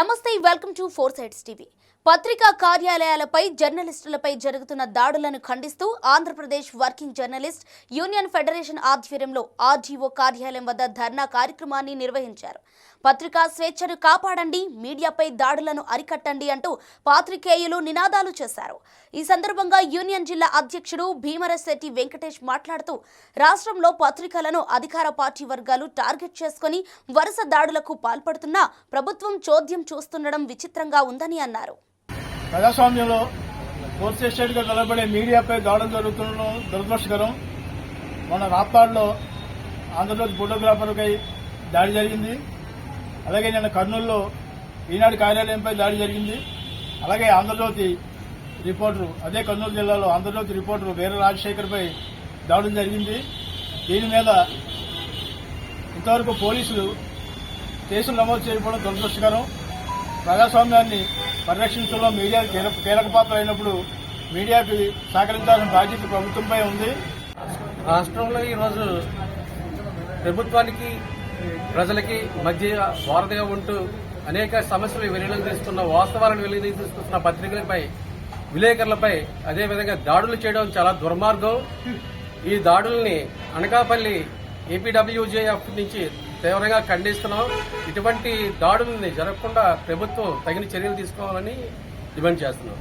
నమస్తే, welcome to 4 sides TV. పత్రికా కార్యాలయాలపై జర్నలిస్టులపై జరుగుతున్న దాడులను ఖండిస్తూ Andhra Pradesh working journalist union federation ఆధ్వర్యంలో ఆర్జీఓ కార్యాలయం వద్ద ధర్నా కార్యక్రమాన్ని నిర్వహించారు. పత్రికా స్వేచ్ఛను కాపాడండి, మీడియాపై దాడులను అరికట్టండి అంటూ పాత్రికేయులు నినాదాలు చేశారు. ఈ సందర్భంగా యూనియన్ జిల్లా అధ్యక్షుడు భీమరశెట్టి వెంకటేష్ మాట్లాడుతూ రాష్ట్రంలో పత్రికలను అధికార పార్టీ వర్గాలు టార్గెట్ చేసుకుని వరుస దాడులకు పాల్పడుతున్నా ప్రభుత్వం చోద్యం చూస్తుండడం విచిత్రంగా ఉందని అన్నారు. ప్రజాస్వామ్యంలో ఫోర్త్ ఎస్టేట్ గా నిలబడే మీడియాపై దాడులు జరుగుతుండడం దురదృష్టకరం. మన రాప్తాడులో ఆంధ్రప్రదేశ్ ఫోటోగ్రాఫర్పై దాడి జరిగింది. అలాగే నిన్న కర్నూలులో ఈనాడు కార్యాలయంపై దాడి జరిగింది. అలాగే ఆంధ్రజ్యోతి రిపోర్టరు, అదే కర్నూలు జిల్లాలో ఆంధ్రజ్యోతి రిపోర్టరు వీర రాజశేఖర్పై దాడులు జరిగింది. దీని మీద ఇంతవరకు పోలీసులు కేసులు నమోదు చేయకపోవడం దురదృష్టకరం. ప్రజాస్వామ్యాన్ని పరిరక్షించడంలో మీడియా కీలక పాత్ర అయినప్పుడు మీడియాకి సహకరించాల్సిన బాధ్యత ప్రభుత్వంపై ఉంది. రాష్ట్రంలో ఈరోజు ప్రభుత్వానికి ప్రజలకి మధ్య వారధిగా ఉంటూ అనేక సమస్యలు వెలుగులోకి తీస్తున్న వాస్తవాలను వెలుగులోకి తీసుకున్న పత్రికలపై, విలేకరులపై అదేవిధంగా దాడులు చేయడం చాలా దుర్మార్గం. ఈ దాడుల్ని అనకాపల్లి ఏపీడబ్ల్యూజేఎఫ్ నుంచి తీవ్రంగా ఖండిస్తున్నాం. ఇటువంటి దాడుల్ని జరగకుండా ప్రభుత్వం తగిన చర్యలు తీసుకోవాలని డిమాండ్ చేస్తున్నాం.